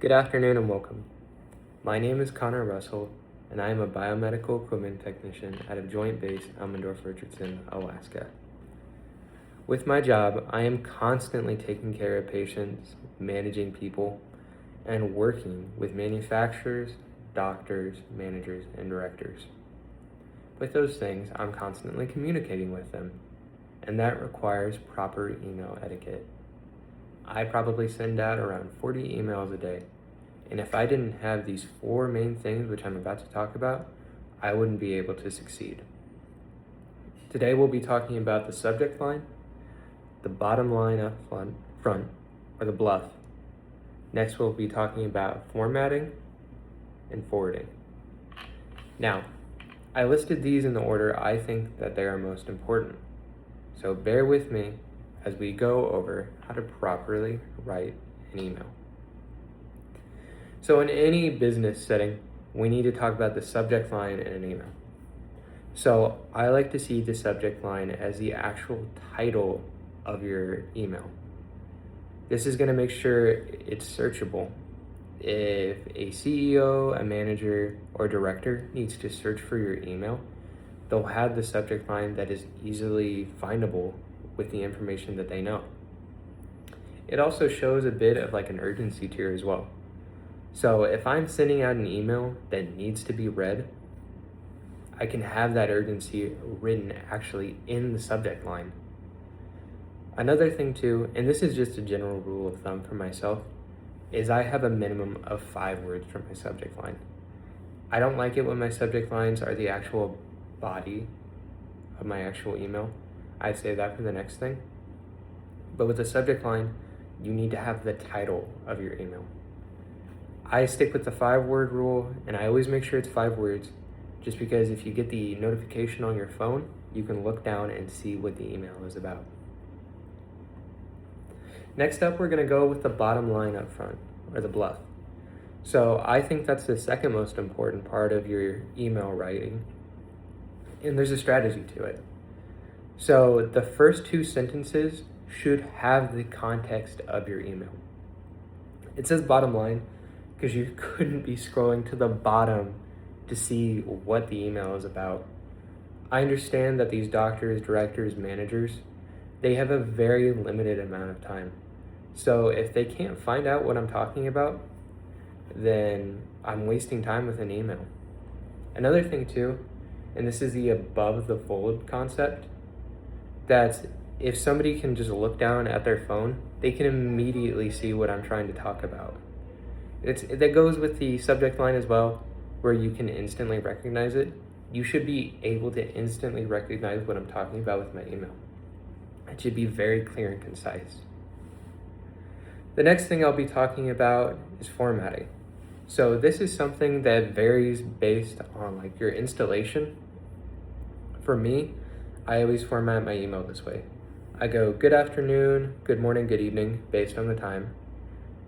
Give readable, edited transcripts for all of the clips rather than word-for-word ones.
Good afternoon and welcome. My name is Connor Russell, and I am a biomedical equipment technician at a Joint Base Elmendorf-Richardson, Alaska. With my job, I am constantly taking care of patients, managing people, and working with manufacturers, doctors, managers, and directors. With those things, I'm constantly communicating with them, and that requires proper email etiquette. I probably send out around 40 emails a day, and if I didn't have these 4 main things which I'm about to talk about, I wouldn't be able to succeed. Today we'll be talking about the subject line, the bottom line up front, or the bluff. Next we'll be talking about formatting and forwarding. Now, I listed these in the order I think that they are most important, so bear with me as we go over how to properly write an email. So in any business setting, we need to talk about the subject line in an email. So I like to see the subject line as the actual title of your email. This is going to make sure it's searchable. If a CEO, a manager, or director needs to search for your email, they'll have the subject line that is easily findable with the information that they know. It also shows a bit of like an urgency tier as well. So if I'm sending out an email that needs to be read, I can have that urgency written actually in the subject line. Another thing too, and this is just a general rule of thumb for myself, is I have a minimum of 5 words for my subject line. I don't like it when my subject lines are the actual body of my actual email. I'd say that for the next thing. But with the subject line, you need to have the title of your email. I stick with the 5-word rule, and I always make sure it's 5 words, just because if you get the notification on your phone, you can look down and see what the email is about. Next up, we're going to go with the bottom line up front, or the bluff. So I think that's the second most important part of your email writing, and there's a strategy to it. So the first 2 sentences should have the context of your email. It says bottom line because you couldn't be scrolling to the bottom to see what the email is about. I understand that these doctors, directors, managers, they have a very limited amount of time. So if they can't find out what I'm talking about, then I'm wasting time with an email. Another thing too, and this is the above the fold concept, that if somebody can just look down at their phone, they can immediately see what I'm trying to talk about. That goes with the subject line as well, where you can instantly recognize it. You should be able to instantly recognize what I'm talking about with my email. It should be very clear and concise. The next thing I'll be talking about is formatting. So this is something that varies based on like your installation. For me, I always format my email this way. I go good afternoon, good morning, good evening, based on the time.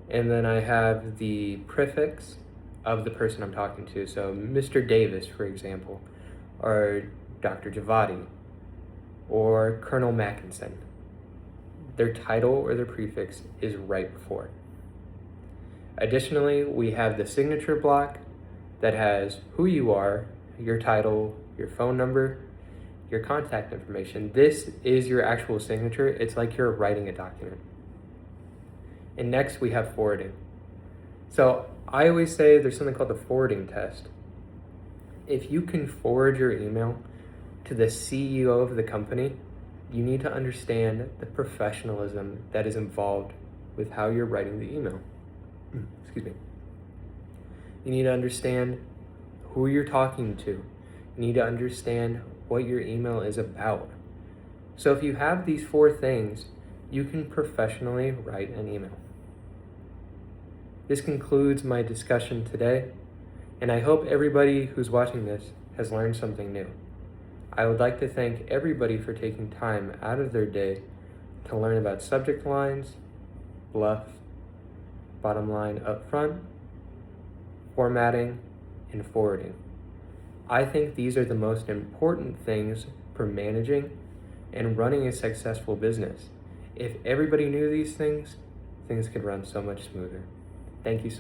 And then I have the prefix of the person I'm talking to. So Mr. Davis, for example, or Dr. Javadi, or Colonel Mackinson. Their title or their prefix is right before. Additionally, we have the signature block that has who you are, your title, your phone number, your contact information. This is your actual signature. It's like you're writing a document. And next we have forwarding. So I always say there's something called the forwarding test. If you can forward your email to the CEO of the company, you need to understand the professionalism that is involved with how you're writing the email. Excuse me. You need to understand who you're talking to. You need to understand what your email is about. So if you have these 4 things, you can professionally write an email. This concludes my discussion today, and I hope everybody who's watching this has learned something new. I would like to thank everybody for taking time out of their day to learn about subject lines, bluff, bottom line up front, formatting, and forwarding. I think these are the most important things for managing and running a successful business. If everybody knew these things could run so much smoother. Thank you so much.